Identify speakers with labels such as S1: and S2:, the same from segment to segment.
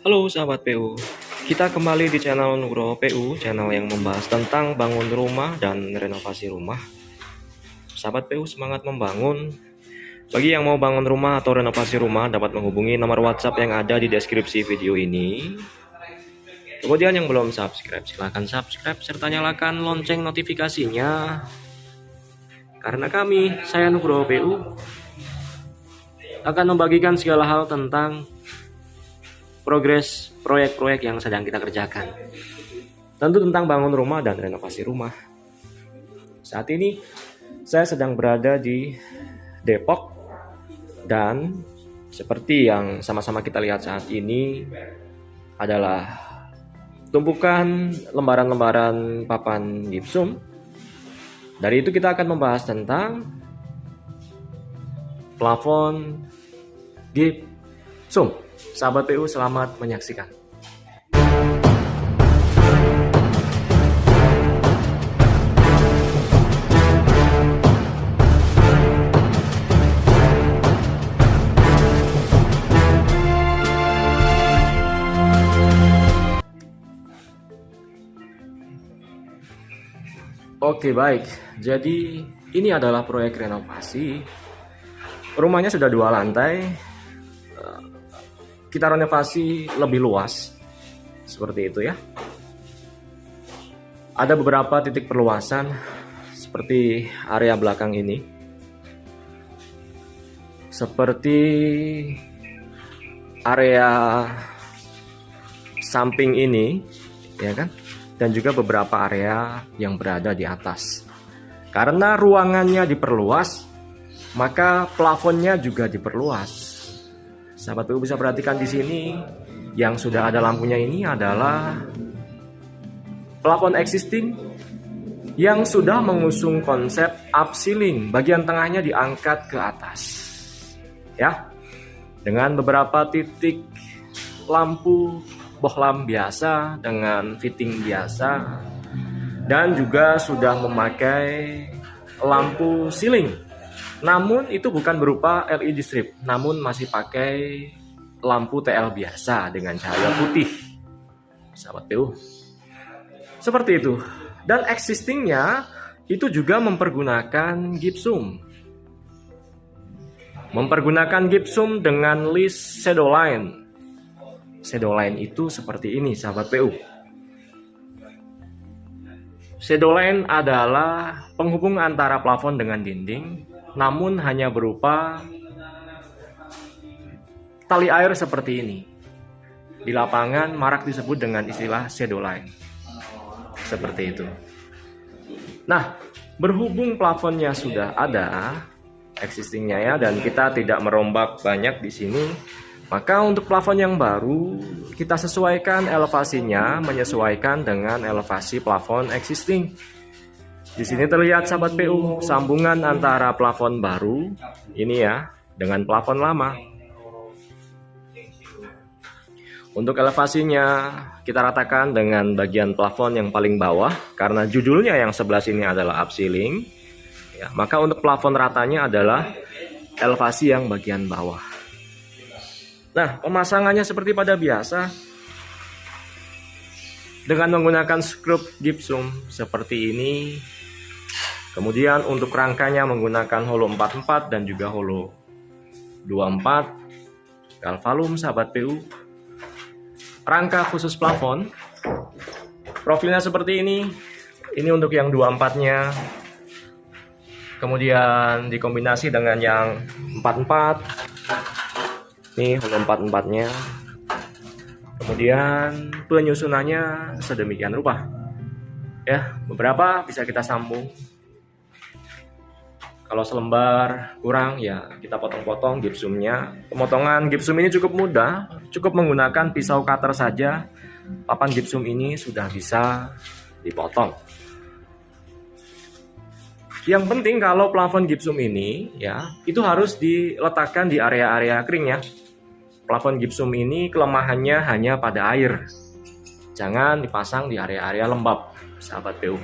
S1: Halo sahabat PU, kita kembali di channel Nugroho PU, channel yang membahas tentang bangun rumah dan renovasi rumah. Sahabat PU semangat membangun. Bagi yang mau bangun rumah atau renovasi rumah dapat menghubungi nomor WhatsApp yang ada di deskripsi video ini. Kemudian yang belum subscribe silahkan subscribe serta nyalakan lonceng notifikasinya. Karena saya Nugroho PU, akan membagikan segala hal tentang progres proyek-proyek yang sedang kita kerjakan. Tentu tentang bangun rumah dan renovasi rumah. Saat ini saya sedang berada di Depok dan seperti yang sama-sama kita lihat saat ini adalah tumpukan lembaran-lembaran papan gipsum. Dari itu kita akan membahas tentang plafon gipsum. Sahabat PU selamat menyaksikan. Oke baik, jadi ini adalah proyek renovasi. Rumahnya sudah 2 lantai. Kita renovasi lebih luas, seperti itu ya. Ada beberapa titik perluasan, seperti area belakang ini, seperti area samping ini, ya kan? Dan juga beberapa area yang berada di atas. Karena ruangannya diperluas, maka plafonnya juga diperluas. Sahabat PU bisa perhatikan di sini yang sudah ada lampunya ini adalah plafon existing yang sudah mengusung konsep upceiling. Bagian tengahnya diangkat ke atas, ya, dengan beberapa titik lampu bohlam biasa dengan fitting biasa, dan juga sudah memakai lampu ceiling. Namun itu bukan berupa LED strip, namun masih pakai lampu TL biasa dengan cahaya putih. Sahabat PU, seperti itu. Dan existingnya itu juga mempergunakan gipsum. Mempergunakan gipsum dengan list shadow line. Shadow line itu seperti ini sahabat PU. Shadow line adalah penghubung antara plafon dengan dinding, namun hanya berupa tali air seperti ini. Di lapangan marak disebut dengan istilah shadow line. Seperti itu. Nah, berhubung plafonnya sudah ada existingnya ya, dan kita tidak merombak banyak di sini, maka untuk plafon yang baru kita sesuaikan elevasinya menyesuaikan dengan elevasi plafon existing. Di sini terlihat sahabat PU sambungan antara plafon baru ini ya dengan plafon lama. Untuk elevasinya kita ratakan dengan bagian plafon yang paling bawah karena judulnya yang sebelah sini adalah upceiling. Ya, maka untuk plafon ratanya adalah elevasi yang bagian bawah. Nah, pemasangannya seperti pada biasa dengan menggunakan skrup gipsum seperti ini. Kemudian untuk rangkanya menggunakan holo 44 dan juga holo 24 galvalum sahabat PU. Rangka khusus plafon profilnya seperti ini. Ini untuk yang 24-nya. Kemudian dikombinasi dengan yang 44. Ini holo 44-nya. Kemudian penyusunannya sedemikian rupa. Ya, beberapa bisa kita sambung. Kalau selembar kurang ya kita potong-potong gipsumnya. Pemotongan gipsum ini cukup mudah, cukup menggunakan pisau cutter saja. Papan gipsum ini sudah bisa dipotong. Yang penting kalau plafon gipsum ini ya itu harus diletakkan di area-area kering ya. Plafon gipsum ini kelemahannya hanya pada air. Jangan dipasang di area-area lembab, sahabat PU.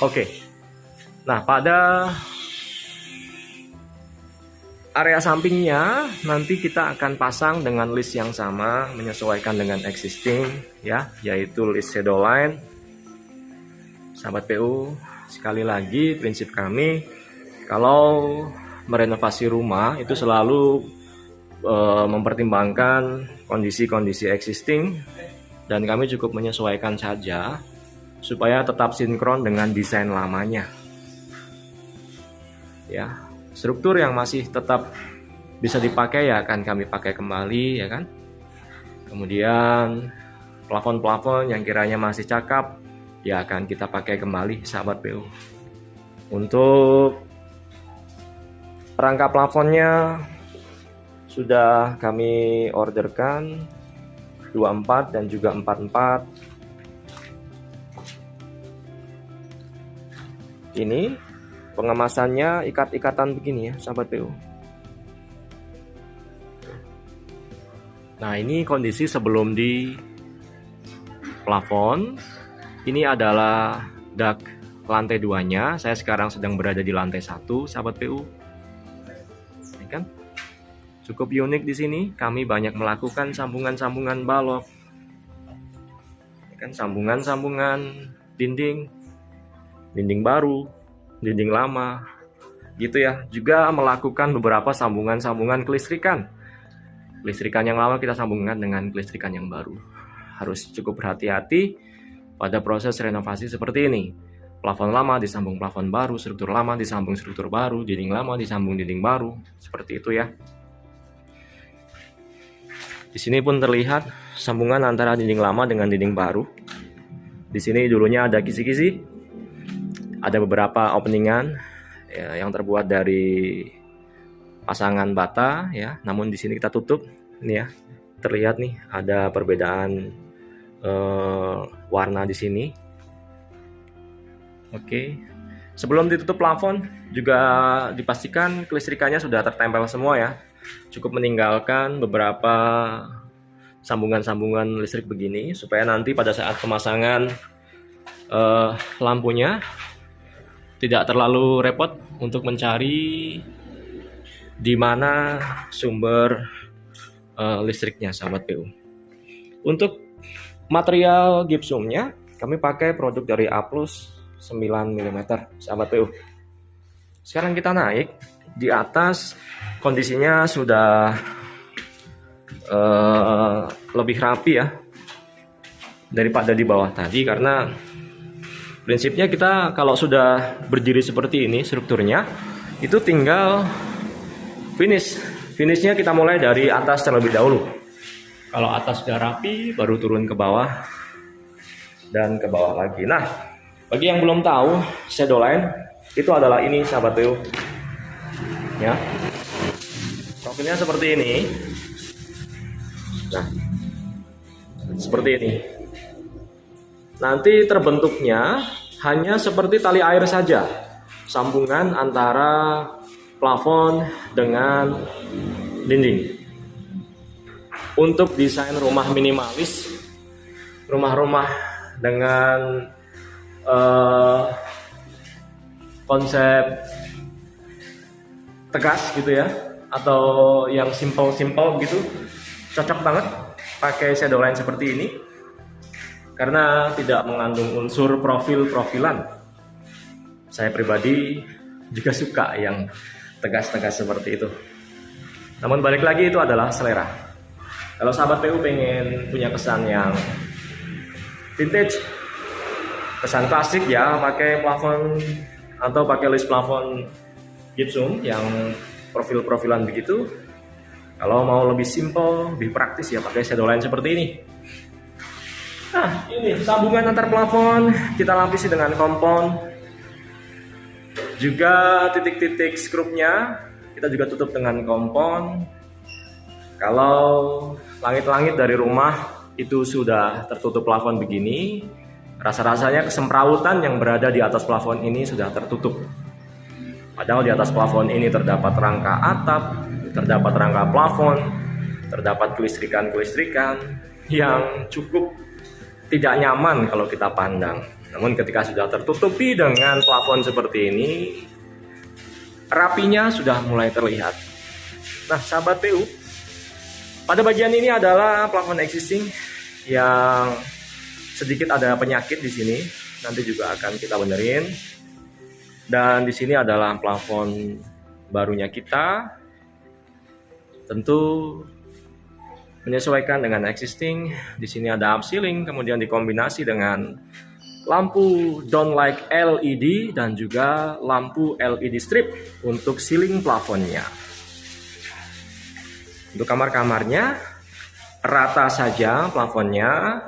S1: Oke. Nah, pada area sampingnya nanti kita akan pasang dengan list yang sama, menyesuaikan dengan existing ya, yaitu list shadow line. Sahabat PU, sekali lagi prinsip kami kalau merenovasi rumah itu selalu mempertimbangkan kondisi-kondisi existing, dan kami cukup menyesuaikan saja supaya tetap sinkron dengan desain lamanya. Ya, struktur yang masih tetap bisa dipakai ya akan kami pakai kembali ya kan. Kemudian plafon-plafon yang kiranya masih cakep ya akan kita pakai kembali sahabat PU. Untuk rangka plafonnya sudah kami orderkan 24 dan juga 44. Ini pengemasannya ikat-ikatan begini ya sahabat PU. Nah, ini kondisi sebelum di plafon. Ini adalah dak lantai 2-nya. Saya sekarang sedang berada di lantai 1 sahabat PU. Ini kan cukup unik di sini. Kami banyak melakukan sambungan-sambungan balok. Ini kan sambungan-sambungan dinding baru, dinding lama, gitu ya. Juga melakukan beberapa sambungan-sambungan kelistrikan. Kelistrikan yang lama kita sambungkan dengan kelistrikan yang baru. Harus cukup berhati-hati pada proses renovasi seperti ini. Plafon lama disambung plafon baru, struktur lama disambung struktur baru, dinding lama disambung dinding baru, seperti itu ya. Di sini pun terlihat sambungan antara dinding lama dengan dinding baru. Di sini dulunya ada kisi-kisi, ada beberapa openingan ya, yang terbuat dari pasangan bata ya. Namun di sini kita tutup. Ini ya, terlihat nih ada perbedaan warna di sini. Oke. Sebelum ditutup plafon juga dipastikan kelistrikannya sudah tertempel semua ya. Cukup meninggalkan beberapa sambungan-sambungan listrik begini supaya nanti pada saat pemasangan lampunya tidak terlalu repot untuk mencari di mana sumber listriknya sahabat PU. Untuk material gipsumnya kami pakai produk dari A+ 9 mm sahabat PU. Sekarang kita naik di atas, kondisinya sudah lebih rapi ya daripada di bawah tadi, karena prinsipnya kita kalau sudah berdiri seperti ini strukturnya itu tinggal finishnya kita mulai dari atas terlebih dahulu. Kalau atas sudah rapi baru turun ke bawah dan ke bawah lagi. Nah, bagi yang belum tahu, shadow line itu adalah ini sahabat PU ya. Profilnya seperti ini. Nah, seperti ini. Nanti terbentuknya hanya seperti tali air saja, sambungan antara plafon dengan dinding. Untuk desain rumah minimalis, rumah-rumah dengan konsep tegas gitu ya, atau yang simple gitu, cocok banget pakai shadow line seperti ini karena tidak mengandung unsur profilan. Saya pribadi juga suka yang tegas-tegas seperti itu. Namun balik lagi itu adalah selera. Kalau sahabat PU pengen punya kesan yang vintage, kesan klasik ya, pakai plafon atau pakai list plafon gypsum yang profil-profilan begitu. Kalau mau lebih simple, lebih praktis ya pakai shadow line seperti ini. Nah, ini sambungan antar plafon kita lapisi dengan kompon. Juga titik-titik skrupnya kita juga tutup dengan kompon. Kalau langit-langit dari rumah itu sudah tertutup plafon begini, rasa-rasanya kesemprautan yang berada di atas plafon ini sudah tertutup. Padahal di atas plafon ini terdapat rangka atap, terdapat rangka plafon, terdapat kelistrikan-kelistrikan yang cukup tidak nyaman kalau kita pandang. Namun ketika sudah tertutupi dengan plafon seperti ini, rapinya sudah mulai terlihat. Nah, sahabat PU, pada bagian ini adalah plafon existing yang sedikit ada penyakit di sini. Nanti juga akan kita benerin. Dan di sini adalah plafon barunya kita. Tentu menyesuaikan dengan existing. Di sini ada upceiling, kemudian dikombinasi dengan lampu downlight LED dan juga lampu LED strip untuk ceiling plafonnya. Untuk kamar-kamarnya rata saja plafonnya,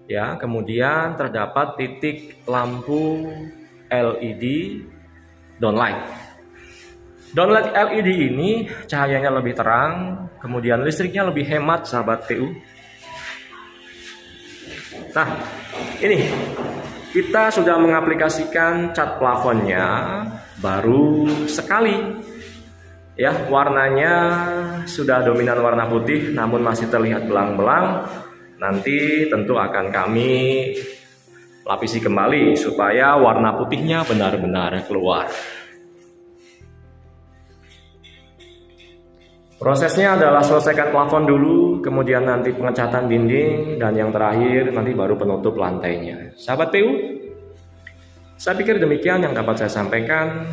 S1: ya. Kemudian terdapat titik lampu LED downlight. Downlight LED ini cahayanya lebih terang, kemudian listriknya lebih hemat, sahabat PU. Nah, ini kita sudah mengaplikasikan cat plafonnya baru sekali. Ya, warnanya sudah dominan warna putih, namun masih terlihat belang-belang. Nanti tentu akan kami lapisi kembali supaya warna putihnya benar-benar keluar. Prosesnya adalah selesaikan plafon dulu, kemudian nanti pengecatan dinding, dan yang terakhir nanti baru penutup lantainya. Sahabat PU, saya pikir demikian yang dapat saya sampaikan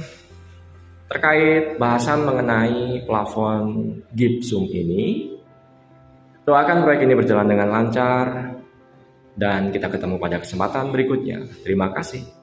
S1: terkait bahasan mengenai plafon gypsum ini. Doakan proyek ini berjalan dengan lancar dan kita ketemu pada kesempatan berikutnya. Terima kasih.